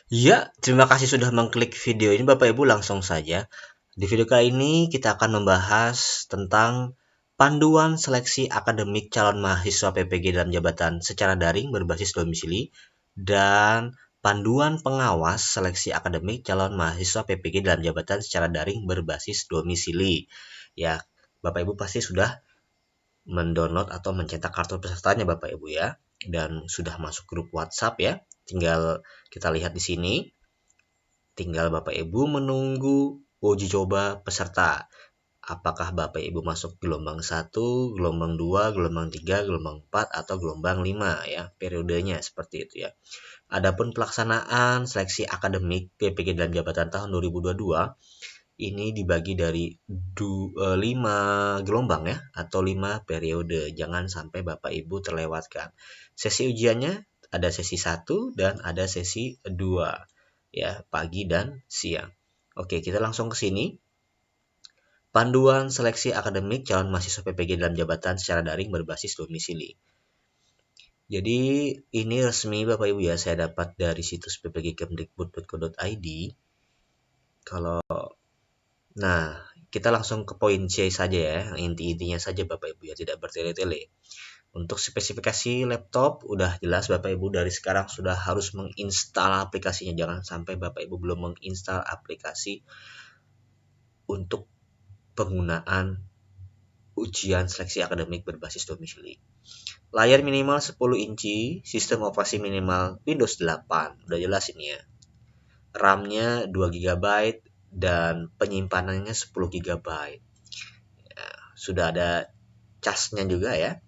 Ya, terima kasih sudah mengklik video ini Bapak Ibu, langsung saja. Di video kali ini kita akan membahas tentang panduan seleksi akademik calon mahasiswa PPG dalam jabatan secara daring berbasis domisili dan panduan pengawas seleksi akademik calon mahasiswa PPG dalam jabatan secara daring berbasis domisili. Ya, Bapak Ibu pasti sudah mendownload atau mencetak kartu pesertanya Bapak Ibu ya, dan sudah masuk grup WhatsApp ya. Tinggal kita lihat di sini. Tinggal Bapak Ibu menunggu uji coba peserta. Apakah Bapak Ibu masuk gelombang 1, gelombang 2, gelombang 3, gelombang 4, atau gelombang 5 ya, periodenya seperti itu ya. Adapun pelaksanaan seleksi akademik PPG dalam jabatan tahun 2022 ini dibagi dari 5 gelombang ya, atau 5 periode. Jangan sampai Bapak Ibu terlewatkan. Sesi ujiannya ada sesi 1 dan ada sesi 2 ya, pagi dan siang. Oke, kita langsung ke sini. Panduan seleksi akademik calon mahasiswa PPG dalam jabatan secara daring berbasis domisili. Jadi ini resmi Bapak Ibu ya, saya dapat dari situs ppgkemdikbud.go.id. Kalau Nah, kita langsung ke poin C saja ya, inti-intinya saja Bapak Ibu ya, tidak bertele-tele. Untuk spesifikasi laptop udah jelas Bapak Ibu, dari sekarang sudah harus menginstal aplikasinya. Jangan sampai Bapak Ibu belum menginstal aplikasi untuk penggunaan ujian seleksi akademik berbasis domisili. Layar minimal 10 inci, sistem operasi minimal Windows 8. Udah jelas ini ya. RAM-nya 2 GB dan penyimpanannya 10 GB. Sudah ada casnya juga ya.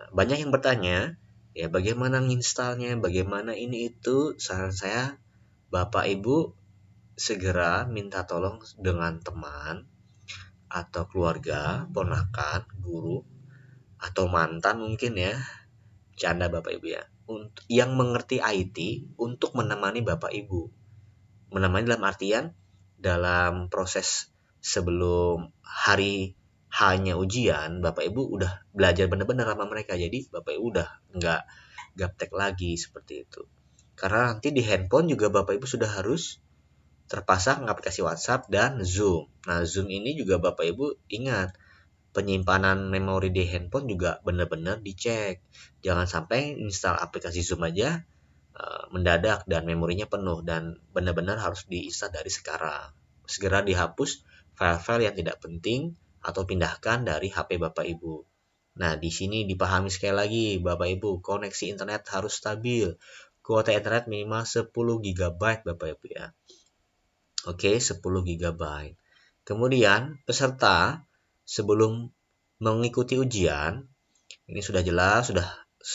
Banyak yang bertanya, ya bagaimana nginstalnya, bagaimana ini itu. Saran saya, Bapak Ibu segera minta tolong dengan teman atau keluarga, ponakan, guru, atau mantan mungkin ya, canda Bapak Ibu ya, untuk yang mengerti IT untuk menemani Bapak Ibu. Menemani dalam artian dalam proses sebelum hari hanya ujian, Bapak Ibu udah belajar benar-benar sama mereka. Jadi Bapak Ibu udah nggak gaptek lagi seperti itu. Karena nanti di handphone juga Bapak Ibu sudah harus terpasang aplikasi WhatsApp dan Zoom. Nah, Zoom ini juga Bapak Ibu ingat, penyimpanan memori di handphone juga benar-benar dicek. Jangan sampai install aplikasi Zoom aja mendadak dan memorinya penuh, dan benar-benar harus diinstal dari sekarang. Segera dihapus file-file yang tidak penting atau pindahkan dari HP Bapak Ibu. Nah, di sini dipahami sekali lagi Bapak Ibu, koneksi internet harus stabil. Kuota internet minimal 10 GB Bapak Ibu ya. Oke, 10 GB. Kemudian peserta sebelum mengikuti ujian, ini sudah jelas, sudah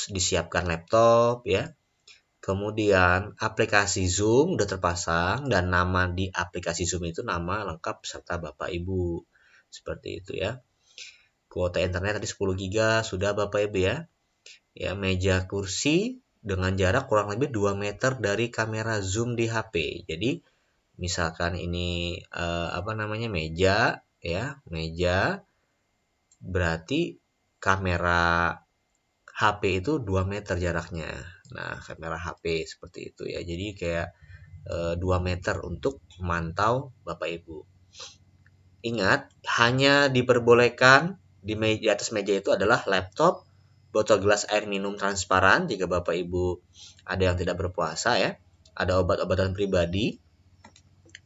disiapkan laptop ya. Kemudian aplikasi Zoom udah terpasang dan nama di aplikasi Zoom itu nama lengkap serta Bapak Ibu. Seperti itu ya. Kuota internet tadi 10 GB sudah Bapak Ibu ya. Ya, meja kursi dengan jarak kurang lebih 2 meter dari kamera Zoom di HP. Jadi misalkan ini meja ya, meja berarti kamera HP itu 2 meter jaraknya. Nah, kamera HP seperti itu ya. Jadi kayak 2 meter untuk memantau Bapak Ibu. Ingat, hanya diperbolehkan di atas meja itu adalah laptop, botol gelas air minum transparan jika Bapak Ibu ada yang tidak berpuasa ya, ada obat-obatan pribadi,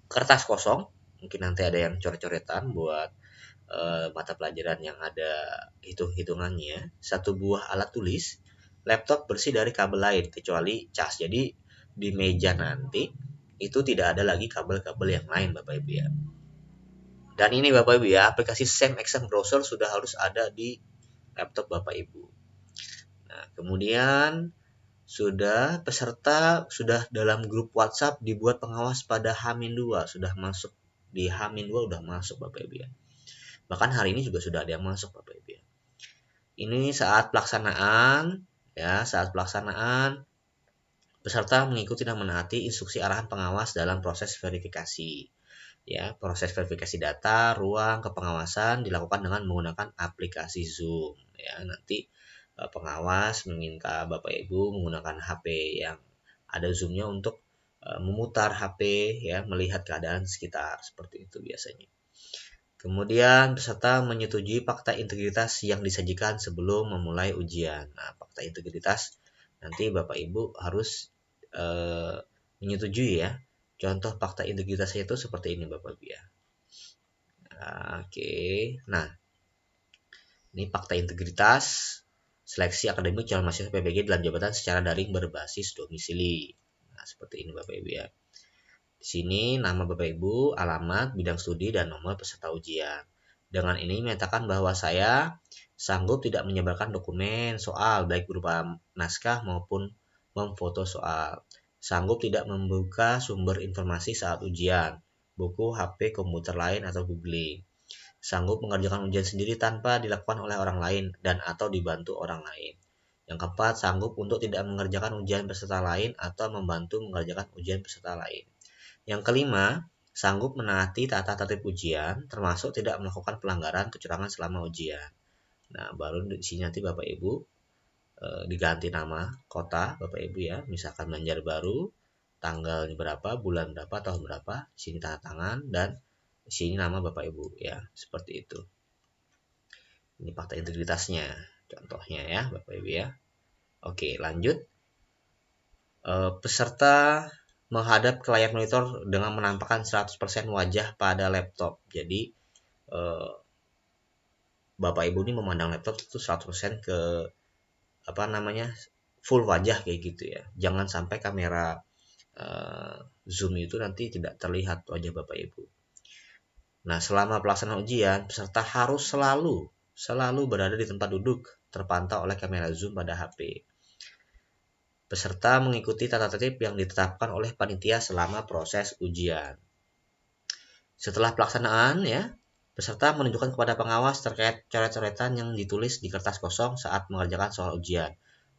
kertas kosong, mungkin nanti ada yang coret-coretan buat mata pelajaran yang ada hitung-hitungannya, satu buah alat tulis, laptop bersih dari kabel lain kecuali cas. Jadi di meja nanti itu tidak ada lagi kabel-kabel yang lain Bapak Ibu ya. Dan ini Bapak Ibu ya, aplikasi SAM Exam Browser sudah harus ada di laptop Bapak Ibu. Nah, kemudian peserta sudah dalam grup WhatsApp dibuat pengawas pada H-2, sudah masuk di H-2 udah masuk Bapak Ibu ya. Bahkan hari ini juga sudah ada yang masuk Bapak Ibu ya. Ini saat pelaksanaan peserta mengikuti dan menaati instruksi arahan pengawas dalam proses verifikasi. Ya, proses verifikasi data, ruang kepengawasan dilakukan dengan menggunakan aplikasi Zoom. Ya, nanti pengawas meminta Bapak Ibu menggunakan HP yang ada Zoom-nya untuk memutar HP ya, melihat keadaan sekitar seperti itu biasanya. Kemudian peserta menyetujui fakta integritas yang disajikan sebelum memulai ujian. Nah, fakta integritas nanti Bapak Ibu harus menyetujui ya. Contoh fakta integritasnya itu seperti ini Bapak Ibu ya. Oke. Nah, ini fakta integritas seleksi akademik calon mahasiswa PPG dalam jabatan secara daring berbasis domisili. Nah, seperti ini Bapak Ibu ya. Di sini nama Bapak Ibu, alamat, bidang studi, dan nomor peserta ujian. Dengan ini menyatakan bahwa saya sanggup tidak menyebarkan dokumen soal baik berupa naskah maupun memfoto soal. Sanggup tidak membuka sumber informasi saat ujian, buku, HP, komputer lain, atau googling. Sanggup mengerjakan ujian sendiri tanpa dilakukan oleh orang lain dan atau dibantu orang lain. Yang keempat, sanggup untuk tidak mengerjakan ujian peserta lain atau membantu mengerjakan ujian peserta lain. Yang kelima, sanggup menaati tata tertib ujian, termasuk tidak melakukan pelanggaran kecurangan selama ujian. Nah, baru di sini nanti Bapak Ibu diganti nama kota Bapak Ibu ya, misalkan Banjarbaru, tanggal berapa, bulan berapa, tahun berapa, di sini tanda tangan dan di sini nama Bapak Ibu ya, seperti itu. Ini fakta integritasnya, contohnya ya Bapak Ibu ya. Oke, lanjut. Peserta menghadap ke layar monitor dengan menampakkan 100% wajah pada laptop. Jadi Bapak Ibu ini memandang laptop itu 100% ke full wajah kayak gitu ya. Jangan sampai kamera zoom itu nanti tidak terlihat wajah Bapak Ibu. Nah, selama pelaksanaan ujian, peserta harus selalu berada di tempat duduk terpantau oleh kamera zoom pada HP. Peserta mengikuti tata tertib yang ditetapkan oleh panitia selama proses ujian. Setelah pelaksanaan ya, peserta menunjukkan kepada pengawas terkait coret-coretan yang ditulis di kertas kosong saat mengerjakan soal ujian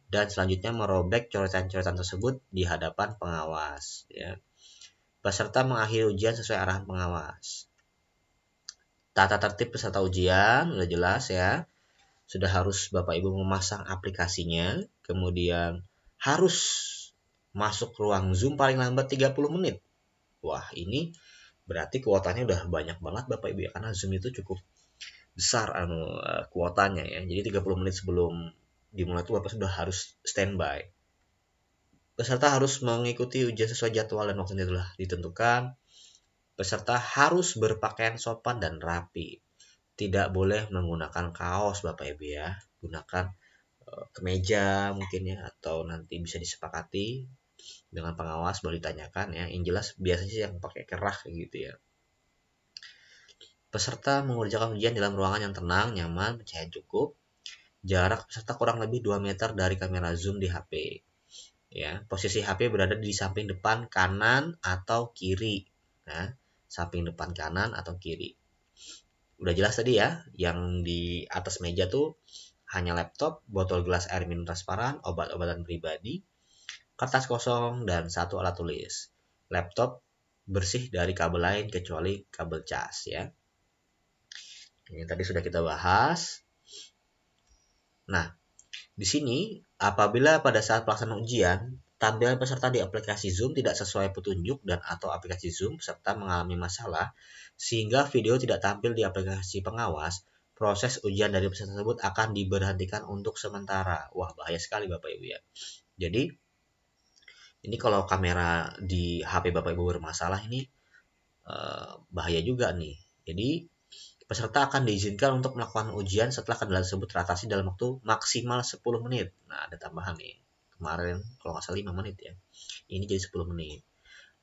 dan selanjutnya merobek coretan-coretan tersebut di hadapan pengawas ya. Peserta mengakhiri ujian sesuai arahan pengawas. Tata tertib peserta ujian udah jelas ya. Sudah harus Bapak Ibu memasang aplikasinya, kemudian harus masuk ruang Zoom paling lambat 30 menit. Wah, ini berarti kuotanya udah banyak banget Bapak Ibu ya, karena Zoom itu cukup besar kuotanya ya. Jadi 30 menit sebelum dimulai itu Bapak sudah harus standby. Peserta harus mengikuti ujian sesuai jadwal dan waktu yang telah ditentukan. Peserta harus berpakaian sopan dan rapi. Tidak boleh menggunakan kaos Bapak Ibu ya. Gunakan kemeja mungkin ya, atau nanti bisa disepakati dengan pengawas baru ditanyakan ya. Yang jelas biasanya sih yang pakai kerah gitu ya. Peserta mengerjakan ujian dalam ruangan yang tenang, nyaman, cahaya cukup. Jarak peserta kurang lebih 2 meter dari kamera zoom di HP. Ya, posisi HP berada di samping depan kanan atau kiri. Nah, samping depan kanan atau kiri. Udah jelas tadi ya, yang di atas meja tuh hanya laptop, botol gelas air minum transparan, obat-obatan pribadi, kertas kosong, dan satu alat tulis. Laptop bersih dari kabel lain kecuali kabel cas ya. Ini tadi sudah kita bahas. Nah, di sini apabila pada saat pelaksanaan ujian, tampilan peserta di aplikasi Zoom tidak sesuai petunjuk dan atau aplikasi Zoom peserta mengalami masalah sehingga video tidak tampil di aplikasi pengawas, proses ujian dari peserta tersebut akan diberhentikan untuk sementara. Wah, bahaya sekali Bapak Ibu ya. Jadi, ini kalau kamera di HP Bapak Ibu bermasalah ini bahaya juga nih. Jadi, peserta akan diizinkan untuk melakukan ujian setelah kendala tersebut teratasi dalam waktu maksimal 10 menit. Nah, ada tambahan nih. Kemarin kalau nggak salah 5 menit ya. Ini jadi 10 menit.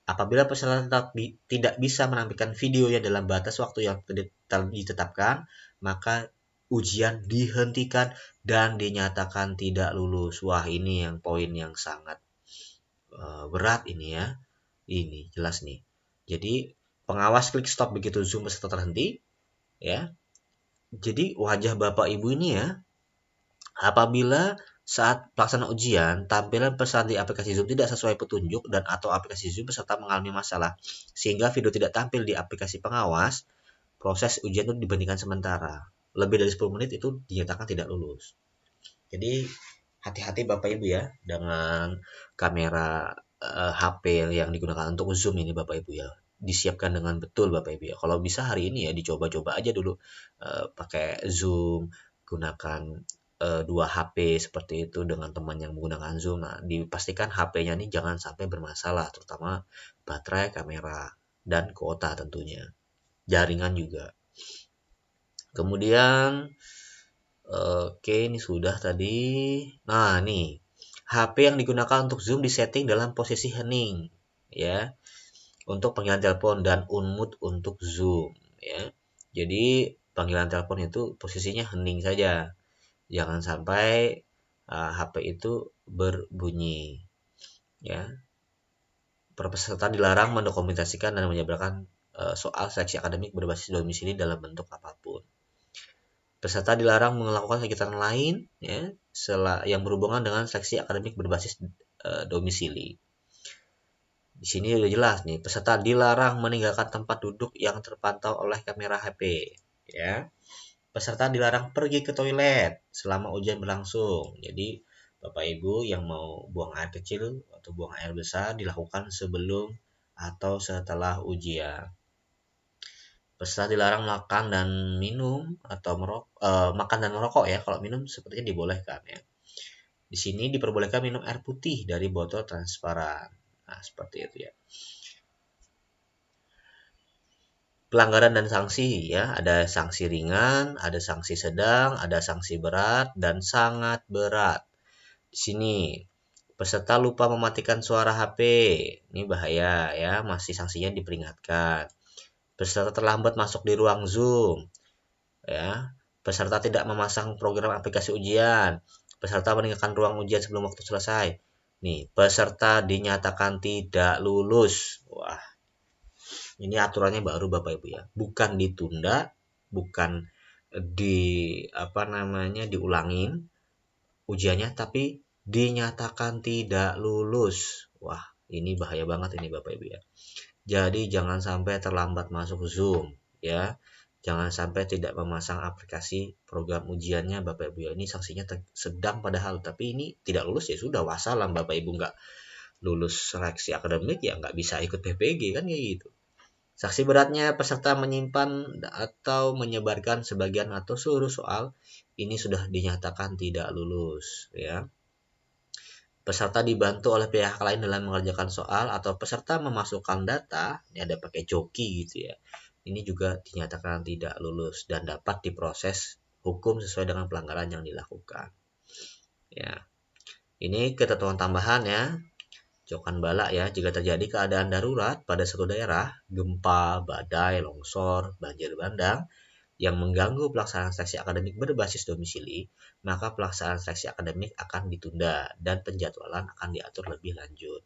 Apabila peserta tidak bisa menampilkan videonya dalam batas waktu yang ditetapkan, maka ujian dihentikan dan dinyatakan tidak lulus. Wah, ini yang poin yang sangat berat ini ya. Ini jelas nih. Jadi pengawas klik stop begitu Zoom peserta terhenti ya. Jadi wajah Bapak Ibu ini ya, apabila saat pelaksanaan ujian tampilan peserta di aplikasi Zoom tidak sesuai petunjuk dan atau aplikasi Zoom peserta mengalami masalah sehingga video tidak tampil di aplikasi pengawas, proses ujian itu dibandingkan sementara. Lebih dari 10 menit itu dinyatakan tidak lulus. Jadi hati-hati Bapak Ibu ya dengan kamera HP yang digunakan untuk Zoom ini Bapak Ibu ya. Disiapkan dengan betul Bapak Ibu ya. Kalau bisa hari ini ya dicoba-coba aja dulu pakai Zoom, gunakan 2 HP seperti itu dengan teman yang menggunakan Zoom. Nah, dipastikan HP-nya ini jangan sampai bermasalah, terutama baterai, kamera, dan kuota tentunya. Jaringan juga. Kemudian oke, ini sudah tadi. Nah, nih. HP yang digunakan untuk Zoom disetting dalam posisi hening, ya, untuk panggilan telepon dan unmute untuk Zoom, ya. Jadi, panggilan telepon itu posisinya hening saja. Jangan sampai HP itu berbunyi, ya. Peserta dilarang mendokumentasikan dan menyebarkan soal seleksi akademik berbasis domisili dalam bentuk apapun. Peserta dilarang melakukan kegiatan lain ya, yang berhubungan dengan seleksi akademik berbasis domisili. Di sini udah jelas nih, peserta dilarang meninggalkan tempat duduk yang terpantau oleh kamera HP. Ya, peserta dilarang pergi ke toilet selama ujian berlangsung. Jadi Bapak Ibu yang mau buang air kecil atau buang air besar dilakukan sebelum atau setelah ujian. Peserta dilarang makan dan minum atau makan dan merokok ya. Kalau minum sepertinya dibolehkan ya. Di sini diperbolehkan minum air putih dari botol transparan. Nah, seperti itu ya. Pelanggaran dan sanksi ya, ada sanksi ringan, ada sanksi sedang, ada sanksi berat dan sangat berat. Di sini peserta lupa mematikan suara HP. Ini bahaya ya, masih sanksinya diperingatkan. Peserta terlambat masuk di ruang Zoom. Ya, peserta tidak memasang program aplikasi ujian, peserta meninggalkan ruang ujian sebelum waktu selesai. Nih, peserta dinyatakan tidak lulus. Wah, ini aturannya baru Bapak Ibu ya. Bukan ditunda, bukan diulangin ujiannya, tapi dinyatakan tidak lulus. Wah, ini bahaya banget ini Bapak Ibu ya. Jadi jangan sampai terlambat masuk Zoom ya. Jangan sampai tidak memasang aplikasi program ujiannya Bapak Ibu ya. Ini sanksinya sedang padahal, tapi ini tidak lulus ya sudah wassalam Bapak Ibu, nggak lulus seleksi akademik ya nggak bisa ikut PPG kan kayak gitu. Sanksi beratnya peserta menyimpan atau menyebarkan sebagian atau seluruh soal ini sudah dinyatakan tidak lulus ya. Peserta dibantu oleh pihak lain dalam mengerjakan soal atau peserta memasukkan data, ini ada pakai joki gitu ya. Ini juga dinyatakan tidak lulus dan dapat diproses hukum sesuai dengan pelanggaran yang dilakukan. Ya. Ini ketentuan tambahan ya. Jauhkan bala ya, jika terjadi keadaan darurat pada suatu daerah, gempa, badai, longsor, banjir bandang, yang mengganggu pelaksanaan seleksi akademik berbasis domisili, maka pelaksanaan seleksi akademik akan ditunda dan penjadwalan akan diatur lebih lanjut.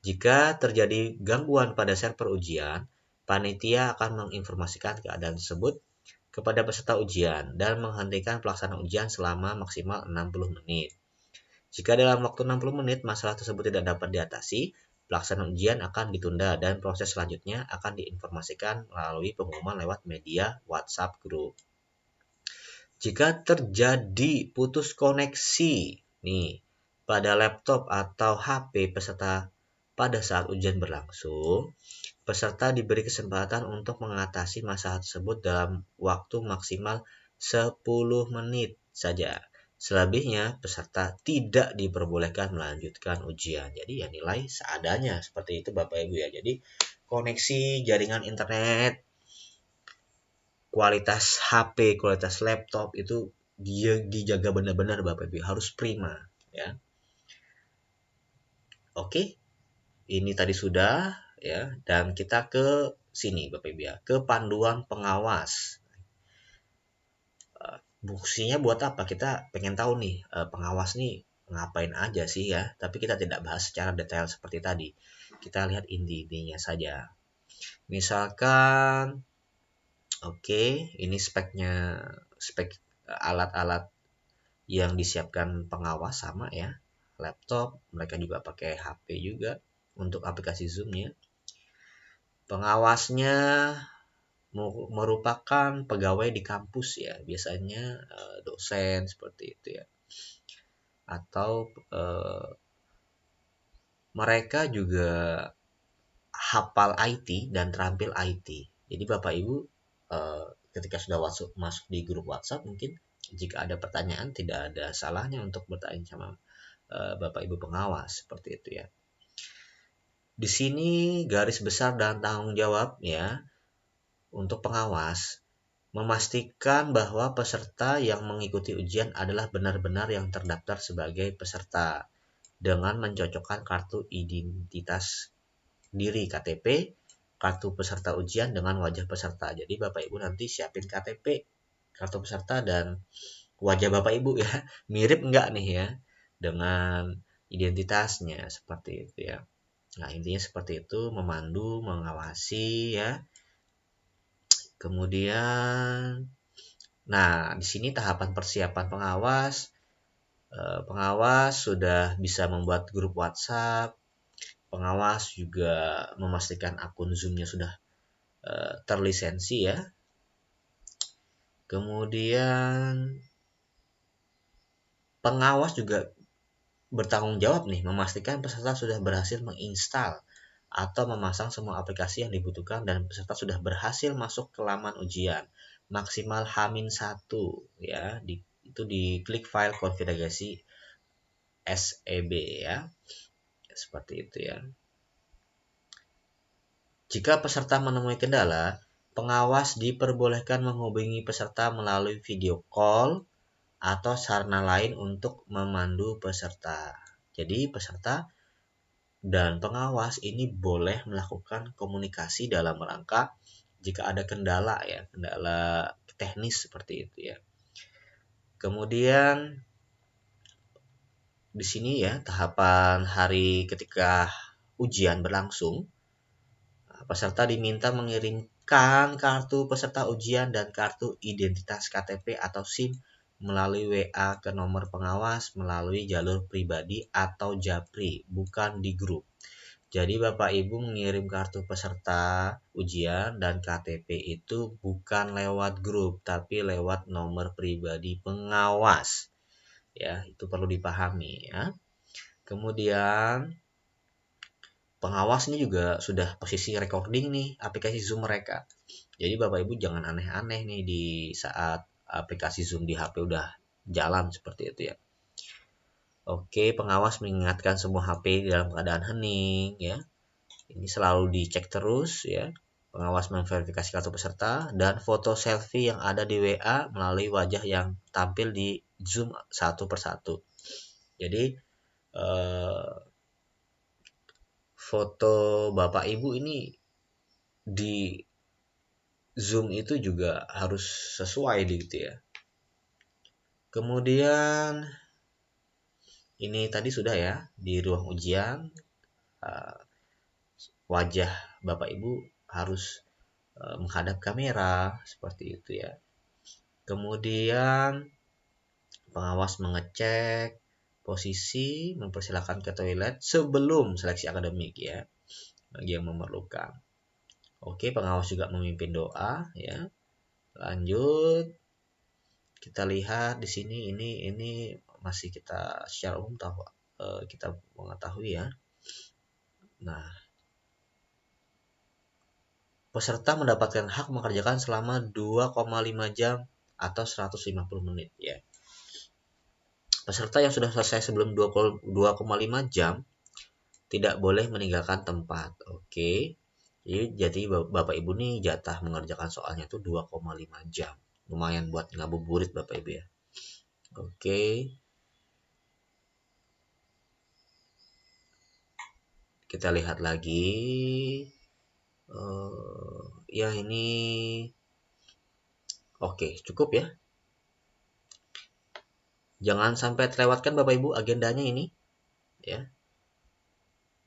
Jika terjadi gangguan pada server ujian, panitia akan menginformasikan keadaan tersebut kepada peserta ujian dan menghentikan pelaksanaan ujian selama maksimal 60 menit. Jika dalam waktu 60 menit masalah tersebut tidak dapat diatasi, pelaksanaan ujian akan ditunda dan proses selanjutnya akan diinformasikan melalui pengumuman lewat media WhatsApp Group. Jika terjadi putus koneksi nih pada laptop atau HP peserta pada saat ujian berlangsung, peserta diberi kesempatan untuk mengatasi masalah tersebut dalam waktu maksimal 10 menit saja. Selebihnya, peserta tidak diperbolehkan melanjutkan ujian. Jadi ya nilai seadanya seperti itu Bapak Ibu ya. Jadi koneksi jaringan internet, kualitas HP, kualitas laptop itu dia dijaga benar-benar Bapak Ibu, harus prima ya. Oke, ini tadi sudah ya, dan kita ke sini Bapak Ibu ya, ke panduan pengawas. Fungsinya buat apa? Kita pengen tahu nih, pengawas nih ngapain aja sih ya, tapi kita tidak bahas secara detail seperti tadi. Kita lihat inti-intinya saja. Misalkan oke, ini spek alat-alat yang disiapkan pengawas sama ya. Laptop, mereka juga pakai HP juga untuk aplikasi Zoom-nya. Pengawasnya merupakan pegawai di kampus ya, biasanya dosen seperti itu ya. Atau mereka juga hafal IT dan terampil IT. Jadi Bapak Ibu ketika sudah masuk di grup WhatsApp, mungkin jika ada pertanyaan tidak ada salahnya untuk bertanya sama Bapak Ibu pengawas seperti itu ya. Di sini garis besar dan tanggung jawab ya untuk pengawas memastikan bahwa peserta yang mengikuti ujian adalah benar-benar yang terdaftar sebagai peserta dengan mencocokkan kartu identitas diri KTP, kartu peserta ujian dengan wajah peserta. Jadi Bapak Ibu nanti siapin KTP, kartu peserta dan wajah Bapak Ibu ya. Mirip enggak nih ya dengan identitasnya seperti itu ya. Nah, intinya seperti itu, memandu, mengawasi ya. Kemudian di sini tahapan persiapan pengawas. Pengawas sudah bisa membuat grup WhatsApp. Pengawas juga memastikan akun Zoom-nya sudah terlisensi ya. Kemudian pengawas juga bertanggung jawab nih memastikan peserta sudah berhasil menginstal atau memasang semua aplikasi yang dibutuhkan dan peserta sudah berhasil masuk ke laman ujian maksimal H-1 ya, itu di klik file konfigurasi SEB ya. Seperti itu ya. Jika peserta menemui kendala, pengawas diperbolehkan menghubungi peserta melalui video call atau sarana lain untuk memandu peserta. Jadi peserta dan pengawas ini boleh melakukan komunikasi dalam rangka jika ada kendala ya, kendala teknis seperti itu ya. Kemudian di sini ya tahapan hari ketika ujian berlangsung, peserta diminta mengirimkan kartu peserta ujian dan kartu identitas KTP atau SIM melalui WA ke nomor pengawas melalui jalur pribadi atau Japri, bukan di grup. Jadi Bapak Ibu mengirim kartu peserta ujian dan KTP itu bukan lewat grup, tapi lewat nomor pribadi pengawas. Ya, itu perlu dipahami ya. Kemudian pengawas ini juga sudah posisi recording nih aplikasi Zoom mereka. Jadi Bapak Ibu jangan aneh-aneh nih di saat aplikasi Zoom di HP udah jalan seperti itu ya. Oke, pengawas mengingatkan semua HP dalam keadaan hening ya. Ini selalu dicek terus ya. Pengawas memverifikasi kartu peserta dan foto selfie yang ada di WA melalui wajah yang tampil di Zoom satu persatu. Jadi foto Bapak Ibu ini di Zoom itu juga harus sesuai gitu ya. Kemudian ini tadi sudah ya di ruang ujian wajah Bapak Ibu harus menghadap kamera seperti itu ya. Kemudian pengawas mengecek posisi, mempersilahkan ke toilet sebelum seleksi akademik ya bagi yang memerlukan. Oke, pengawas juga memimpin doa ya. Lanjut kita lihat di sini ini masih kita secara umum kita mengetahui ya. Nah, peserta mendapatkan hak mengerjakan selama 2,5 jam atau 150 menit ya. Peserta yang sudah selesai sebelum 2,5 jam tidak boleh meninggalkan tempat. Oke. Jadi Bapak Ibu nih jatah mengerjakan soalnya itu 2,5 jam. Lumayan buat ngabuburit Bapak Ibu ya. Oke. Kita lihat lagi. Ya ini oke, cukup ya. Jangan sampai terlewatkan Bapak Ibu agendanya ini ya.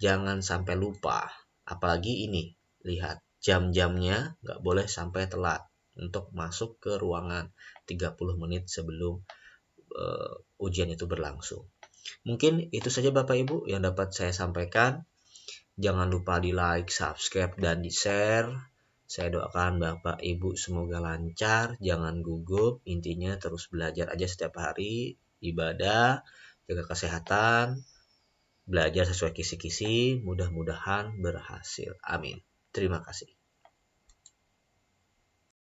Jangan sampai lupa. Apalagi ini, lihat jam-jamnya nggak boleh sampai telat untuk masuk ke ruangan 30 menit sebelum ujian itu berlangsung. Mungkin itu saja Bapak Ibu yang dapat saya sampaikan. Jangan lupa di like, subscribe, dan di share. Saya doakan Bapak Ibu semoga lancar, jangan gugup. Intinya terus belajar aja setiap hari, ibadah, jaga kesehatan. belajar sesuai kisi-kisi, mudah-mudahan berhasil. Amin. Terima kasih.